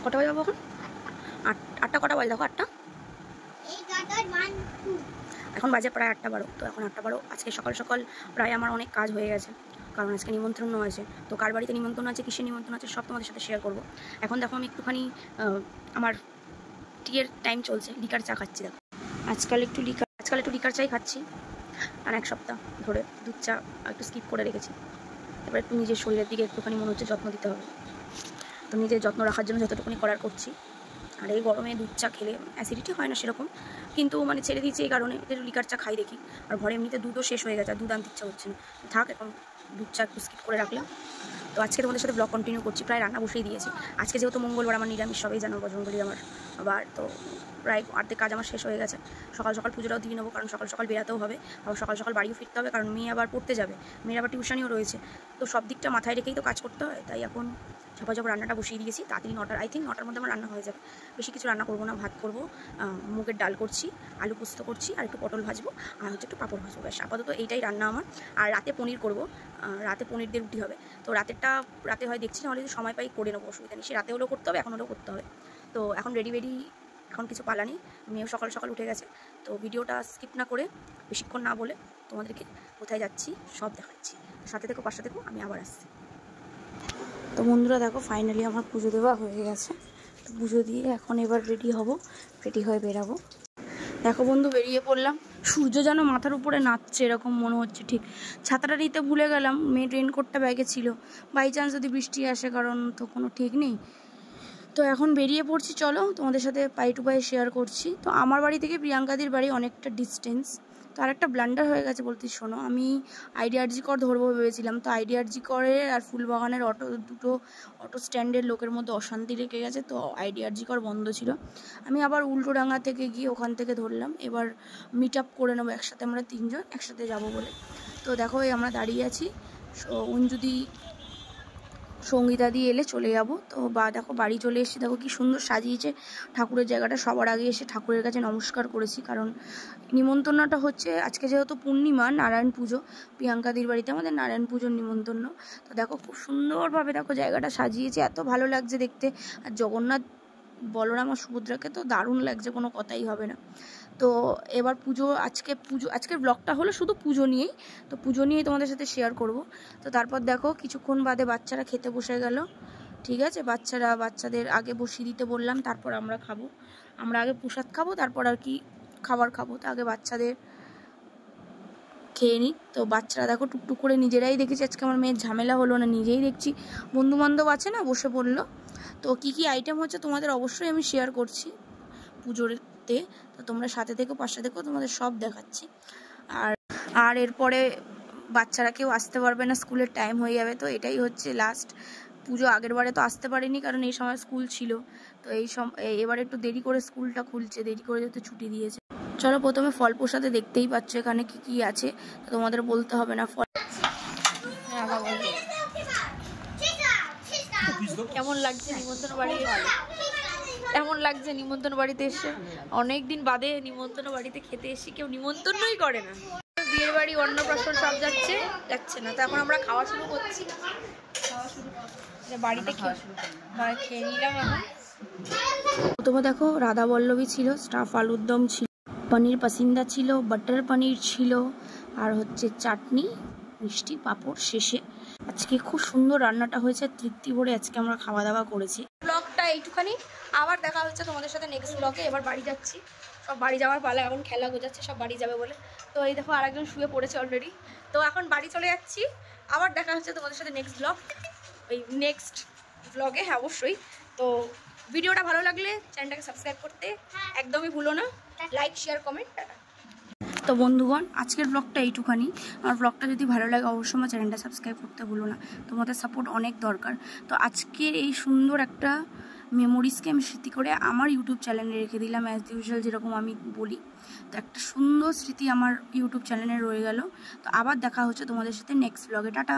কটা বাজে যাবো এখন? আটটা। কটা বাজে দেখো? 8টা। এখন বাজে প্রায় 8:12। তো এখন 8:12। আজকে সকাল সকাল প্রায় আমার অনেক কাজ হয়ে গেছে, কারণ আজকে নিমন্ত্রণ আছে। তো কার বাড়িতে নিমন্ত্রণ আছে, কিসের নিমন্ত্রণ আছে, সব তোমাদের সাথে শেয়ার করবো। এখন দেখো আমি একটুখানি আমার টিয়ের টাইম চলছে, লিকার চা খাচ্ছি। দেখো আজকাল একটু লিকার চাই খাচ্ছি, আর 1 সপ্তাহ ধরে দুধ চা একটু স্কিপ করে রেখেছি। এবার একটু নিজের শরীরের দিকে একটুখানি মনে হচ্ছে যত্ন দিতে হবে। তো নিজের যত্ন রাখার জন্য যতটুকুনি করার করছি। আর এই গরমে দুধ চা খেলে অ্যাসিডিটি হয় না সেরকম, কিন্তু মানে ছেড়ে দিয়েছি এই কারণে যে লিকার চা খাই দেখি। আর ঘরে এমনিতে দুধও শেষ হয়ে গেছে, আর দুধ আনতে ইচ্ছা হচ্ছে না। থাক, এখন দুধ চা একটু স্কিপ করে রাখলাম। তো আজকে তোমাদের সাথে ব্লগ কন্টিনিউ করছি। প্রায় রান্না বসেই দিয়েছি। আজকে যেহেতু মঙ্গলবার, আমার নিরামিষ, সবাই জানো বজরঙ্গলি আমার আবার। তো প্রায় অর্ধেক কাজ আমার শেষ হয়ে গেছে। সকাল সকাল পুজোটাও দিয়ে নেবো, কারণ সকাল সকাল বেরাতেও হবে। আবার সকাল সকাল বাড়িও ফিরতে হবে, কারণ মেয়ে আবার পড়তে যাবে, মেয়ের আবার টিউশনিও রয়েছে। তো সব দিকটা মাথায় রেখেই তো কাজ করতে হয়। তাই এখন ঝপাঝপ রান্নাটা বসিয়ে দিয়েছি। তাড়াতাড়ি 9টার মধ্যে আমার রান্না হয়ে যাবে। বেশি কিছু রান্না করবো না, ভাত করবো, মুগের ডাল করছি, আলু পোস্ত করছি, আর একটু পটল ভাজবো, আর হচ্ছে একটু পাঁপড় ভাজবো। ব্যাস, আপাতত এইটাই রান্না আমার। আর রাতে পনির করবো, রাতে পনির দিয়ে রুটি হবে। তো রাতে হয় দেখছি, না যদি সময় পাই করে নেবো, অসুবিধা নেই। সে রাতে হলেও করতে হবে, এখন হলেও করতে হবে। তো এখন রেডি, এখন কিছু পালা নেই। মেয়েও সকাল সকাল উঠে গেছে। তো ভিডিওটা স্কিপ না করে, বেশিক্ষণ না বলে, তোমাদেরকে কোথায় যাচ্ছি সব দেখাচ্ছি। সাথে থেকো, পাশে থেকো, আমি আবার আসছি। তো বন্ধুরা দেখো, ফাইনালি আমার পুজো দেওয়া হয়ে গেছে। তো পুজো দিয়ে এখন এবার রেডি হব, রেডি হয়ে বেরাবো। দেখো বন্ধু, বেরিয়ে পড়লাম। সূর্য যেন মাথার উপরে নাচছে এরকম মনে হচ্ছে। ঠিক ছাতাটা নিতে ভুলে গেলাম, মেয়ে রেনকোটটা ব্যাগে ছিল, বাই চান্স যদি বৃষ্টি আসে, কারণ তো কোনো ঠিক নেই। তো এখন বেরিয়ে পড়ছি, চলো তোমাদের সাথে পাই টু পাই শেয়ার করছি। তো আমার বাড়ি থেকে প্রিয়াঙ্কাদির বাড়ি অনেকটা ডিস্টেন্স। তো আর একটা ব্লান্ডার হয়ে গেছে বলতে, শোনো, আমি আইডিআরজি কর ধরবো ভেবেছিলাম। তো আইডিআরজি করের আর ফুলবাগানের দুটো অটো স্ট্যান্ডের লোকের মধ্যে অশান্তি লেগে গেছে। তো আইডিআরজি কর বন্ধ ছিল। আমি আবার উল্টোডাঙ্গা থেকে গিয়ে ওখান থেকে ধরলাম। এবার মিট আপ করে নেবো একসাথে, আমরা 3 জন একসাথে যাব বলে। তো দেখো এই আমরা দাঁড়িয়ে আছি, যদি সঙ্গীতা দিয়ে এলে চলে যাব। তো দেখো বাড়ি চলে এসেছি। দেখো কি সুন্দর সাজিয়েছে ঠাকুরের জায়গাটা। সবার আগে এসে ঠাকুরের কাছে নমস্কার করেছি, কারণ নিমন্ত্রণটা হচ্ছে আজকে যেহেতু পূর্ণিমা, নারায়ণ পুজো, প্রিয়াঙ্কাদির বাড়িতে আমাদের নারায়ণ পুজোর নিমন্ত্রণ। তো দেখো খুব সুন্দরভাবে দেখো জায়গাটা সাজিয়েছে, এত ভালো লাগছে দেখতে। আর জগন্নাথ, বলরাম আর সুভদ্রাকে তো দারুণ লাগছে, কোনো কথাই হবে না। তো এবার আজকের ব্লগটা হলো শুধু পুজো নিয়েই। তো পুজো নিয়েই তোমাদের সাথে শেয়ার করব। তো তারপর দেখো কিছুক্ষণ বাদে বাচ্চারা খেতে বসে গেল। ঠিক আছে, বাচ্চাদের আগে বসিয়ে দিতে বললাম, তারপর আমরা খাবো। আমরা আগে প্রসাদ খাবো, তারপর আর কি খাবার খাবো। তো আগে বাচ্চাদের খেয়ে নিই। তো বাচ্চারা দেখো টুকটুক করে নিজেরাই, দেখেছি আজকে আমার মেয়ের ঝামেলা হলো না, নিজেই দেখছি বন্ধু বান্ধব আছে না, বসে পড়লো। তো কি কি আইটেম হচ্ছে তোমাদের অবশ্যই আমি শেয়ার করছি পুজোতে। তো তোমরা সাথে থেকো, পাশে থেকো, তোমাদের সব দেখাচ্ছি। আর এরপরে বাচ্চারা কেউ আসতে পারবে না, স্কুলের টাইম হয়ে যাবে। তো এটাই হচ্ছে লাস্ট পুজো। আগের বারে তো আসতে পারিনি, কারণ এই সময় স্কুল ছিল। তো এবার একটু দেরি করে স্কুলটা খুলছে, দেরি করে যেহেতু ছুটি দিয়েছে। চলো প্রথমে ফল প্রসাদে দেখতেই পাচ্ছ এখানে কি কি আছে, তো তোমাদের বলতে হবে না। কেমন লাগছে নিমন্ত্রণ বাড়ি? কেমন লাগছে নিমন্ত্রণ বাড়িতে এসে? অনেকদিন বাদে নিমন্ত্রণ বাড়িতে খেতে এসে কেউ নিমন্ত্রণই করে না। বিয়ের বাড়ি, অন্নপ্রাশন সব যাচ্ছে না। তো এখন আমরা খাওয়া শুরু করছি। বাড়িতে খেয়ে নিলাম। এখন প্রথমে দেখো রাধা বল্লভী ছিল, স্টাফ আলুর দম ছিল, পনির পাসিন্দা ছিল, বাটার পনির ছিল, আর হচ্ছে চাটনি, মিষ্টি, পাঁপড় শেষে। আজকে খুব সুন্দর রান্নাটা হয়েছে, তৃপ্তি ভরে আজকে আমরা খাওয়া দাওয়া করেছি। ব্লগটা এইটুখানি, আবার দেখা হচ্ছে তোমাদের সাথে নেক্সট ব্লগে। এবার বাড়ি যাচ্ছি, সব বাড়ি যাওয়ার পালা, এখন খেলা গোজাচ্ছে, সব বাড়ি যাবে বলে। তো এই দেখো আরেকজন শুয়ে পড়েছে অলরেডি। তো এখন বাড়ি চলে যাচ্ছি, আবার দেখা হচ্ছে তোমাদের সাথে নেক্সট ব্লগে। হ্যাঁ অবশ্যই। তো ভিডিওটা ভালো লাগলে চ্যানেলটাকে সাবস্ক্রাইব করতে একদমই ভুলো না, লাইক, শেয়ার, কমেন্ট। তো বন্ধুগণ, আজকের ব্লগটা এইটুখানি। আমার ব্লগটা যদি ভালো লাগে অবশ্যই আমার চ্যানেলটা সাবস্ক্রাইব করতে ভুলো না, তোমাদের সাপোর্ট অনেক দরকার। তো আজকের এই সুন্দর একটা মেমোরিজকে আমি স্মৃতি করে আমার ইউটিউব চ্যানেলে রেখে দিলাম, অ্যাজ ইউজুয়াল যেরকম আমি বলি। তো একটা সুন্দর স্মৃতি আমার ইউটিউব চ্যানেলে রয়ে গেল। তো আবার দেখা হচ্ছে তোমাদের সাথে নেক্সট ব্লগে। টাটা।